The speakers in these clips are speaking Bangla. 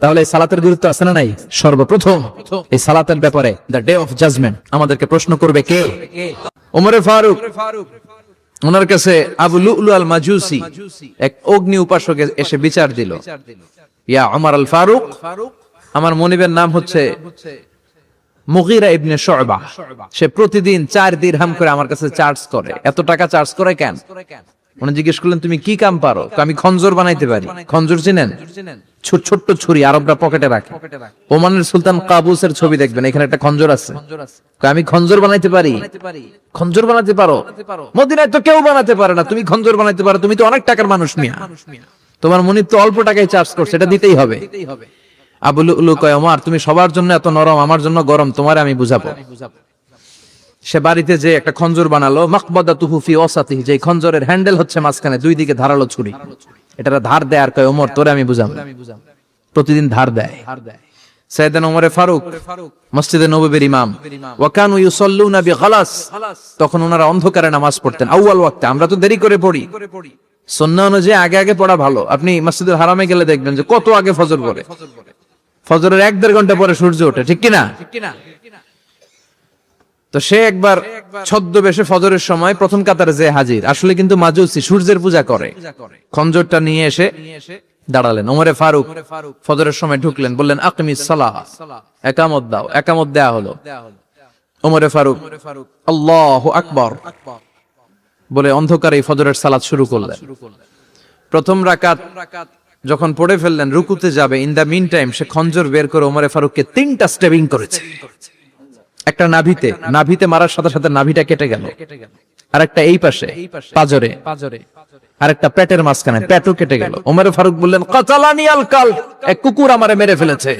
তাহলে এই সালাতের গুরুত্ব আছে না নাই? সর্বপ্রথম এই সালাতের ব্যাপারে দ্য ডে অফ জাজমেন্ট আমাদেরকে প্রশ্ন করবে কে? ওমরে ফারুক, ওনার কাছে আবু লুলু আল মাজুসি এক অগ্নি উপাসক এসে বিচার দিল, ইয়া ওমর আল ফারুক, আমার মনিবের নাম হচ্ছে মুগীরা ইবনে শুবা, সে প্রতিদিন 4 দিরহাম করে আমার কাছে চার্জ করে। এত টাকা চার্জ করে কেন? উনি জিজ্ঞেস করলেন তুমি কি কাম পারো? আমি খঞ্জর বানাইতে পারি। খঞ্জর চিনেন? ছোট্ট ছুরি আরবরা পকেটে রাখে। ওমানের সুলতান কাবুসের ছবি দেখবেন, এখানে একটা খঞ্জর আছে। আমি খঞ্জর বানাইতে পারি। খঞ্জর বানাতে পারো? মদিনায় তো কেউ বানাতে পারে না, তুমি খঞ্জর বানাইতে পারো? তুমি তো অনেক টাকার মানুষ মিয়া, তোমার মনিব তো অল্প টাকায় চার্জ করছে, এটা দিতেই হবে। আবু লুলু কয়, ওমর তুমি সবার জন্য এত নরম, আমার জন্য গরম, তোমারে আমি বুঝাবো। সে বাড়িতে যে একটা খঞ্জর বানালো, মাকবাদাতুহু ফি ওয়াসাতিহি, যে খঞ্জরের হ্যান্ডেল হচ্ছে মাঝখানে, দুই দিকে ধারালো ছুরি, এটা ধার দেয়। আর কয়, ওমর তোরে আমি বুঝাবো। প্রতিদিন ধার দেয়। সাইয়েদনা ওমর ফারুক মসজিদে নববীর ইমাম, ওয়া কানু ইউসাল্লুনা বিগালাস, তখন ওনারা অন্ধকারে নামাজ পড়তেন আউয়াল ওয়াক্তে। আমরা তো দেরি করে পড়ি, সুন্নাহ অনুযায়ী আগে আগে পড়া ভালো। আপনি মসজিদুল হারামে গেলে দেখবেন যে কত আগে ফজর পড়ে, ফজরের 1-1.5 ঘন্টা পরে সূর্য ওঠে, ঠিক কিনা? তো সে একবার ছদ্মবেশে ফজরের সময় প্রথম কাতারে যে হাজির, আসলে কিন্তু মাজুসি, সূর্যের পূজা করে। খঞ্জরটা নিয়ে এসে দাঁড়ালেন। ওমরে ফারুক ফজরের সময় ঢুকলেন, বললেন আকিমিস সালাহ, একামত দাও। একামত দেয়া হলো। ওমরে ফারুক আল্লাহু আকবার বলে অন্ধকারে ফজরের সালাত শুরু করলেন। প্রথম রাকাত যখন পড়ে ফেললেন, রুকুতে যাবে, ইন দা মিন টাইম সে খঞ্জর বের করে ওমরে ফারুককে 3টা স্টেবিং করেছে। একটা নাভিতে মারার সাথে সাথে নাভিটা কেটে গেল, আর একটা এই পাশে পাজরে, আর একটা পেটের মাঝখানে, পেটও কেটে গেল। ওমর ফারুক বললেন, কাতালানি আল কালব, এক কুকুর আমারে মেরে ফেলেছে।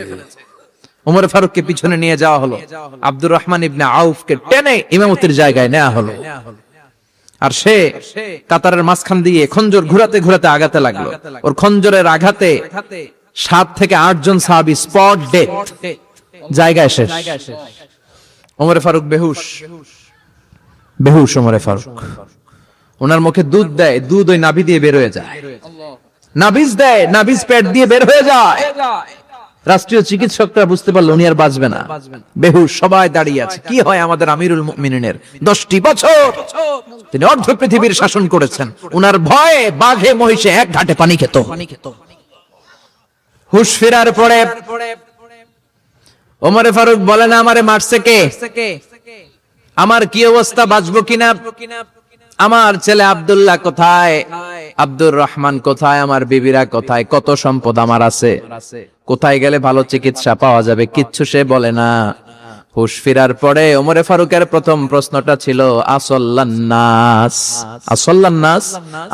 ওমর ফারুককে পিছনে নিয়ে যাওয়া হলো, আব্দুর রহমান ইবনে আউফকে টেনে ইমামতির জায়গায় নেওয়া হলো। আর সে কাতারের মাঝখান দিয়ে খঞ্জর ঘুরাতে ঘুরাতে আগাতে লাগলো। ওর খঞ্জরের আঘাতে 7 থেকে 8 জন সাহাবী স্পট ডেথ, জায়গায় শেষ। ওমর ফারুক বেহুশ। ওমর ফারুক, ওনার মুখে দুধ দেয়, দুধ ওই নাভি দিয়ে বের হয়ে যায়। নাভিজ দেয়, নাভিজ পেট দিয়ে বের হয়ে যায়। রাষ্ট্রীয় চিকিৎসকরা বুঝতে পারলো উনি আর বাঁচবে না, বেহুশ। সবাই দাঁড়িয়ে আছে। কি হয় আমাদের আমিরুল মুমিনিনের? 10টি বছর তিনি অর্ধ পৃথিবীর শাসন করেছেন, উনার ভয়ে বাঘে মহিষে এক ঘাটে পানি খেত। হুশ ফেরার পরে ওমর ফারুক বলে না, আমারে মারছে কে? আমার কি অবস্থা, বাঁচবো কিনা? আমার ছেলে আব্দুল্লাহ কোথায়? আব্দুর রহমান কোথায়? আমার বিবিরা কোথায়? কত সম্পদ আমার আছে, কোথায় গেলে ভালো চিকিৎসা পাওয়া যাবে? কিচ্ছু সে বলে না। হুশ ফেরার পরে ওমরে ফারুকের প্রথম প্রশ্নটা ছিল, আসল্লান্নাস, আসল্লান্নাস,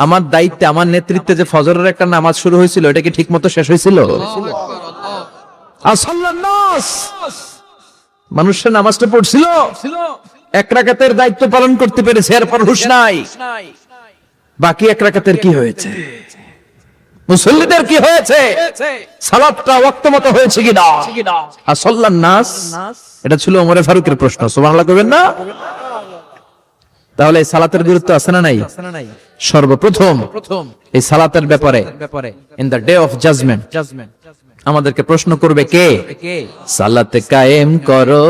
আমার দায়িত্বে, আমার নেতৃত্বে যে ফজরের একটা নামাজ শুরু হয়েছিল, এটা কি ঠিক মতো শেষ হয়েছিল? মানুষের নামাজটা পড়ছিল, 1 রাকাতের দায়িত্ব পালন করতে পেরেছে, এরপর হুশ নাই। বাকি 1 রাকাতের কি হয়েছে? মুসল্লিদের কি হয়েছে? সালাতটা ওয়াক্ত মতো হয়েছে কিনা? আসল্লান নাস, এটা ছিল ওমর ফারুকের প্রশ্ন। সুবহানাল্লাহ কইবেন না? তাহলে এই সালাতের গুরুত্ব আছে না নাই? সর্বপ্রথম এই সালাতের ব্যাপারে in the day of judgement আমাদেরকে প্রশ্ন করবে কে? সালাত কায়েম করো,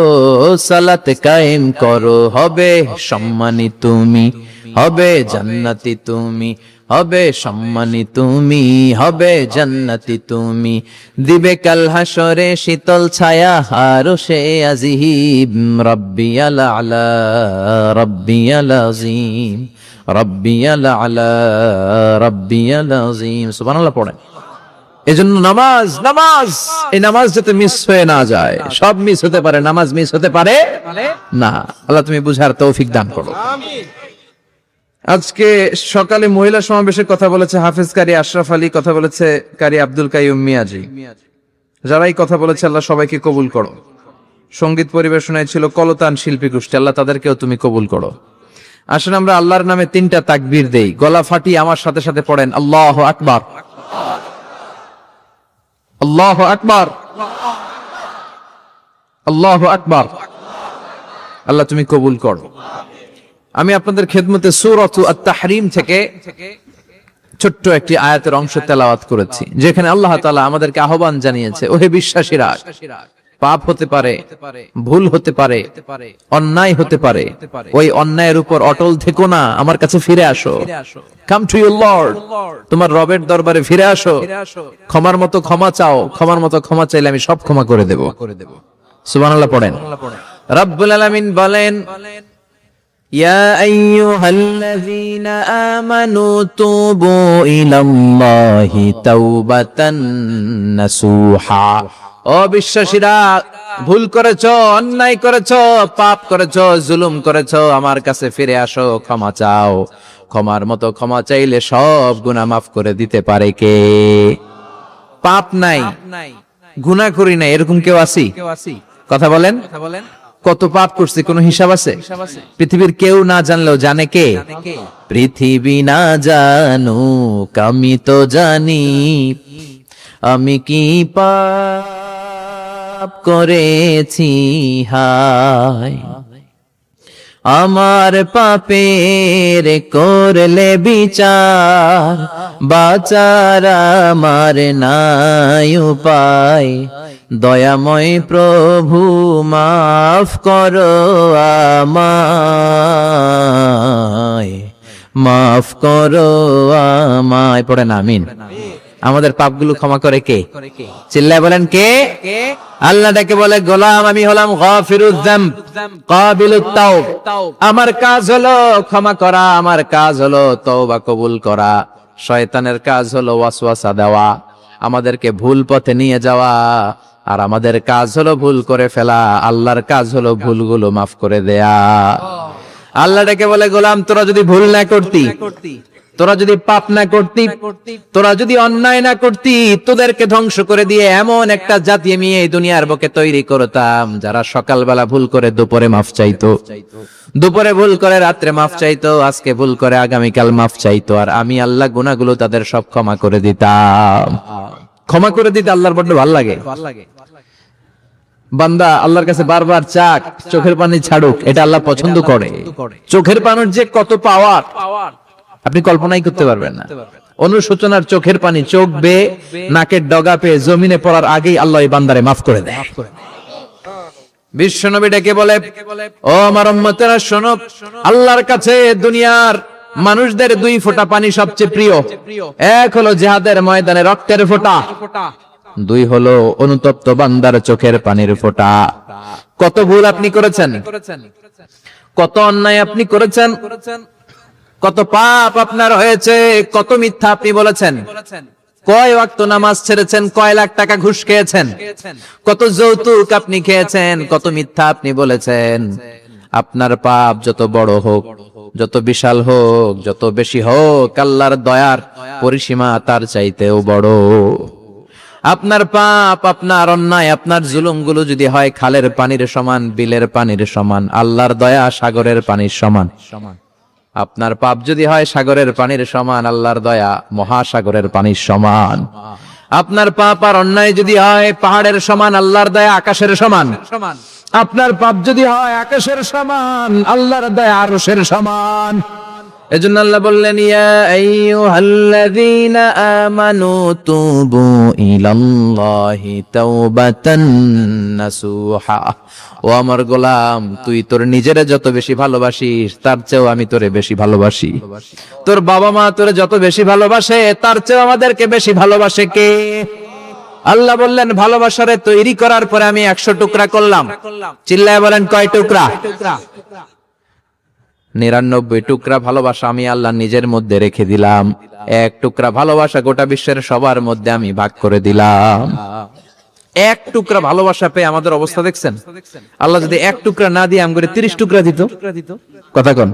সালাত কায়েম করো, হবে সম্মানী তুমি, হবে জান্নাতি তুমি, হবে সম্মানী তুমি, হবে জান্নাতি তুমি, দিবে কাল হাসরে শীতল ছায়া আরশে আজিম, রাব্বিয়াল আলা, রাব্বিয়াল আযীম, রাব্বিয়াল আলা, রাব্বিয়াল আযীম। সুবহানাল্লাহ পড়েন। এজন্য নামাজ, নামাজ, এই নামাজ যাতে মিস হয়ে না যায়। সব মিস হতে পারে, নামাজ মিস হতে পারে না। আল্লাহ তুমি বুঝার তৌফিক দান করো। আজকে সকালে মহিলা সমাবেশের কথা বলেছে হাফেজ কারি আশরাফ আলী, কথা বলেছে কারি আব্দুল কাইয়ুম মিয়াজি। যারাই কথা বলেছে আল্লাহ সবাইকে কবুল করো। সঙ্গীত পরিবেশনায় ছিল কলতান শিল্পী গোষ্ঠী, আল্লাহ তাদেরকেও তুমি কবুল করো। আসলে আমরা আল্লাহর নামে 3টা তাকবীর দেই, গলা ফাটিয়ে আমার সাথে সাথে পড়েন, আল্লাহু আকবার, আল্লাহু আকবার, আল্লাহু আকবার। আল্লাহ তুমি কবুল করো। আমি আপনাদের খেদমতে সূরাতু আত-তাহরিম থেকে ছোট্ট একটি আয়াতের অংশ তেলাওয়াত করেছি, যেখানে আল্লাহ তাআলা আমাদেরকে আহ্বান জানিয়েছে, ওহে বিশ্বাসীরা, পাপ হতে পারে, ভুল হতে পারে, অন্যায় হতে পারে, ওই অন্যায়ের উপর অটল থেকো না, আমার কাছে ফিরে আসো। কাম টু ইউর লর্ড, তোমার রবের দরবারে ফিরে আসো, ক্ষমার মতো ক্ষমা চাও, ক্ষমার মতো ক্ষমা চাইলে আমি সব ক্ষমা করে দেব। সুবহানাল্লাহ পড়েন। রব্বুল আলামিন বলেন, ইয়া আইয়ুহাল্লাযীনা আমানু তুবু ইলাল্লাহি তাওবাতান নাসুহা। ও বিশ্বাসীরা, ভুল করেছো, অন্যায় করেছো, পাপ করেছো, জুলুম করেছো, আমার কাছে ফিরে আসো, ক্ষমা চাও। ক্ষমার মতো ক্ষমা চাইলে সব গুনাহ মাফ করে দিতে পারে কে? পাপ নাই, গুনাহ করি নাই, এরকম কেউ আছি? কথা বলেন। কত পাপ করছি, কোনো হিসাব আছে? পৃথিবীর কেউ না জানলেও জানে কে? পৃথিবী না জানুক আমি তো জানি, আমি কি পাপ করেছি হায়। আমার পাপের করলে বিচার, বাঁচার আমার নাই উপায়। দয়াময় প্রভু মাফ করো আমায়, মাফ করো আমায়। পড়েন আমিন। আমাদের পাপগুলো ক্ষমা করে কে? চিল্লায় বলেন কে? আল্লাহ ডেকে বলে, গোলাম আমি হলাম গাফিরুয যামব কাবিলুত তাওব। আমার কাজ হলো ক্ষমা করা, আমার কাজ হলো তওবা কবুল করা। শয়তানের কাজ হলো ওয়াসওয়াসা দেওয়া, আমাদেরকে ভুল পথে নিয়ে যাওয়া, আর আমাদের কাজ হলো ভুল করে ফেলা। আল্লাহর কাজ হলো ভুলগুলো মাফ করে দেয়া। আল্লাহ ডেকে বলে, গোলাম তোরা যদি ভুল না করতি, তোরা যদি পাপ না করতি, তোরা যদি অন্যায় না করতি, তোদেরকে ধ্বংস করে দিয়ে এমন একটা জাতি আমি এই দুনিয়ার বুকে তৈরি করতাম, যারা সকালবেলা ভুল করে দুপুরে মাফ চাইতো, দুপুরে ভুল করে রাত্রে মাফ চাইতো, আজকে ভুল করে আগামীকাল মাফ চাইতো, আর আমি আল্লাহ গুনাহগুলো তাদের সব ক্ষমা করে দিতাম। ক্ষমা করে দিতে আল্লাহর বড্ড ভালো লাগে। বান্দা আল্লাহর কাছে বারবার চাক, চোখের পানি ছাড়ুক, এটা আল্লাহ পছন্দ করে। চোখের পানির যে কত পাওয়ার আপনি কল্পনাই করতে পারবেন না। অনুশোচনার চোখের পানি চোখ বেয়ে নাকের ডগা পেয়ে জমিনে পড়ার আগেই আল্লাহ এই বান্দারে মাফ করে দেয়। বিশ্বনবী ডেকে বলে, ও আমার উম্মতেরা শোনো, আল্লাহর কাছে দুনিয়ার মানুষদের দুই ফোঁটা পানি সবচেয়ে প্রিয়। এক হলো জিহাদের ময়দানে রক্তের ফোঁটা, দুই হলো অনুতপ্ত বান্দার চোখের পানির ফোঁটা। কত ভুল আপনি করেছেন, কত অন্যায় আপনি করেছেন, কত পাপ আপনার হয়েছে, কত মিথ্যা আপনি বলেছেন, কয় ওয়াক্ত নামাজ ছেড়েছেন, কয় লাখ টাকা ঘুষ খেয়েছেন, কত যৌতুক আপনি খেয়েছেন, কত মিথ্যা আপনি বলেছেন। আপনার পাপ যত বড় হোক, যত বিশাল হোক, যত বেশি হোক, আল্লাহর দয়ার পরিসীমা তার চাইতেও বড়। আপনার পাপ, আপনার অন্যায়, আপনার জুলুমগুলো যদি হয় খালের পানির সমান, বিলের পানির সমান, আল্লাহর দয়া সাগরের পানির সমান। আপনার পাপ যদি হয় সাগরের পানির সমান, আল্লাহর দয়া মহাসাগরের পানির সমান। আপনার পাপ আর অন্যায় যদি হয় পাহাড়ের সমান, আল্লাহর দয়া আকাশের সমান। আপনার পাপ যদি হয় আকাশের সমান, আল্লাহর দয়া আরশের সমান। এজন্য আল্লাহ বললেন, ইয়া আইয়ুহাল্লাযীনা আমানু তুবু ইলাল্লাহি তাওবাতান নাসুহা। ও আমার গোলাম, তুই তোর নিজেরে যত বেশি ভালোবাসিস, তার চেয়েও আমি তোরে বেশি ভালোবাসি। তোর বাবা মা তোরে যত বেশি ভালোবাসে, তার চেয়েও আমাদেরকে বেশি ভালোবাসে কে? আল্লাহ বললেন, ভালোবাসারে তৈরি করার পরে আমি 100 টুকরা করলাম। চিল্লায় বলেন, কয় টুকরা? 99 টুকরা ভালোবাসা আমি আল্লাহ নিজের মধ্যে রেখে দিলাম। 1 টুকরা ভালোবাসা গোটা বিশ্বের সবার মধ্যে আমি ভাগ করে দিলাম। 1 টুকরা ভালোবাসা পেয়ে আমাদের অবস্থা দেখছেন? আল্লাহ যদি 1 টুকরা না দিয়ে আমগরে 30 টুকরা দিত, কথা কন,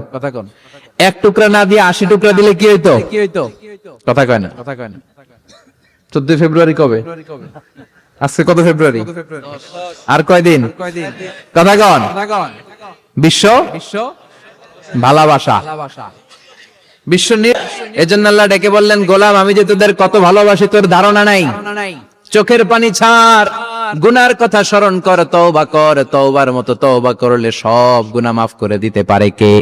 1 টুকরা না দিয়ে 80 টুকরা দিলে কি হইতো? কথা কয় না। 14 ফেব্রুয়ারি কবে? আজকে কত ফেব্রুয়ারি? আর কয়দিন? কথা কন। বিশ্ব ভালোবাসা, বিশ্ব। এজন্য আল্লাহ ডেকে বললেন, গোলাম আমি যে তোদের কত ভালোবাসি তোর ধারণা নাই। চোখের পানি ছাড়, গুনার কথা স্মরণ কর, তওবা কর। তওবার মতো তওবা করলে সব গুনাহ মাফ করে দিতে পারে কে?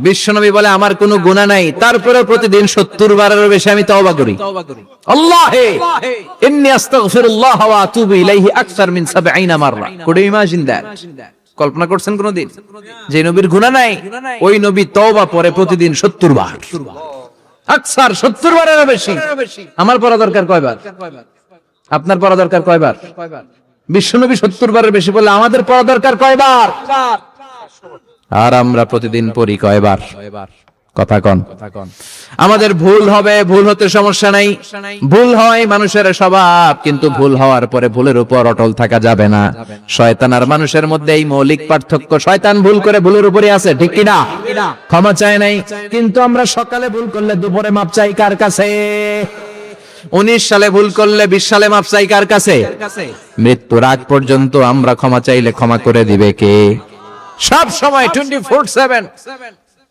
বিশ্বনবী বলে আমার কোনো গুনাহ নাই, তারপরে প্রতিদিন 70 বারেরও বেশি আমি তওবা করি। আল্লাহে ইন্নী আস্তাগফিরুল্লাহ ওয়া আতুবু ইলাইহি আকসার মিন 70 মাররা। Could you imagine that? কল্পনা করছেন কোনদিন যে নবীর গুনাহ নাই, ওই নবী তওবা পরে প্রতিদিন 70 বার, আকসার 70 বারেরও বেশি। আমার পড়া দরকার কয়বার? আপনার পড়া দরকার কয়বার? বিশ্বনবী 70 বারের বেশি বলে আমাদের পড়া দরকার কয়বার? আর আমরা প্রতিদিন পড়ি কয়বার? কথা কন। আমাদের ভুল হবে, ভুল হতে সমস্যা নাই, ভুল হয় মানুষের স্বভাব, কিন্তু ভুল হওয়ার পরে ভুলের উপর অটল থাকা যাবে না। শয়তান আর মানুষের মধ্যে এই মৌলিক পার্থক্য। শয়তান ভুল করে ভুলের উপরে আছে, ঠিক কি না? ক্ষমা চায় নাই, কিন্তু আমরা সকালে ভুল করলে দুপুরে মাপ চাই কার কাছে? 19 সালে ভুল করলে 20 সালে মাপ চাই কার কাছে? মৃত্যুর আগ পর্যন্ত আমরা ক্ষমা চাইলে ক্ষমা করে দিবে কে? সব সময় 24/7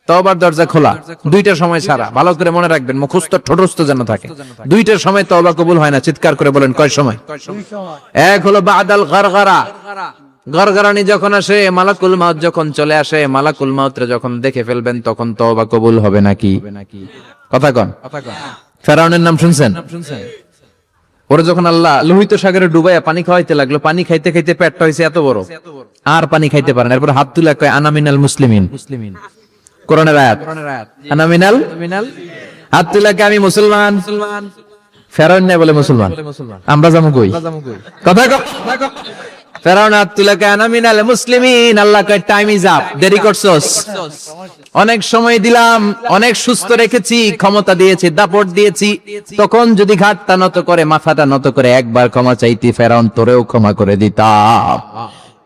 তওবার দরজা খোলা, দুইটা সময় ছাড়া। ভালো করে মনে রাখবেন, মুখস্থ ঠোঁটস্থ যেন থাকে। দুইটার সময় তওবা কবুল হয় না। চিৎকার করে বলেন কয় সময়? এক হলো বাদাল গারগারা, গরগরানি যখন আসে, মালাকুল মাউত যখন চলে আসে, মালাকুল মাউতরে যখন দেখে ফেলবেন তখন তওবা কবুল হবে নাকি? কথা কন। ফেরাউনের নাম শুনছেন? ওরা যখন আল্লাহ লোহিত সাগরে ডুবাইয়া পানি খাওয়াইতে লাগলো, পানি খাইতে খাইতে পেটটা হইছে এত বড়, আর পানি খাইতে পারে না। এরপর হাত তুলে কয় আনা মিনাল মুসলিমিন। কোরআনের আয়াত, আনা মিনাল, হাত তুলে কয় আমি মুসলমান। ফেরাউন না বলে মুসলমান, আমরা যাবো কই? কথা কও। ফেরাউন হাত তুলে কয় আনা মিনাল মুসলিমিন। আল্লাহ কয় টাইম ইজ আপ, দেরি করছস, অনেক সময় দিলাম, অনেক সুস্থ রেখেছি, ক্ষমতা দিয়েছি, দাপট দিয়েছি, তখন যদি ঘাটটা নত করে, মাথাটা নত করে একবার ক্ষমা চাইতি, ফেরাউন তোরেও ক্ষমা করে দিতাম।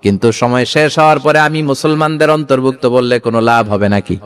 কিন্তু সময় শেষ হওয়ার পরে আমি মুসলমানদের অন্তর্ভুক্ত বললে কোনো লাভ হবে নাকি?